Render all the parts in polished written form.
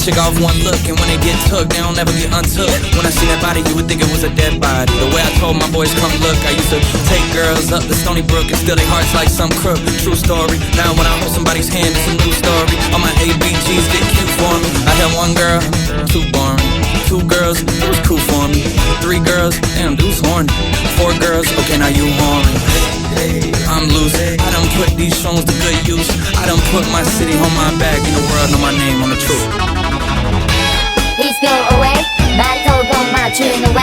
chick off one look, and when they get took, they don't ever get untook. When I seen that body, you would think it was a dead body. The way I told my boys, come look, I used to take girls up the Stony Brook and steal their hearts like some crook. True story. Now when I hold somebody's hand, it's a new story. All my ABGs get cute for me. I had one girl, too boring. Two girls, it was cool for me. Three girls, damn, dude's horny. Four girls, okay, now you horny. I'm loose, I done put these songs to good use. I done put my city on my back, and the world know my name on the truth. Please go away, 말 더욱 맞추는 왜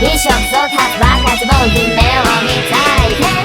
이 셔츠 탓 바깥에 보기 매일 on me tight.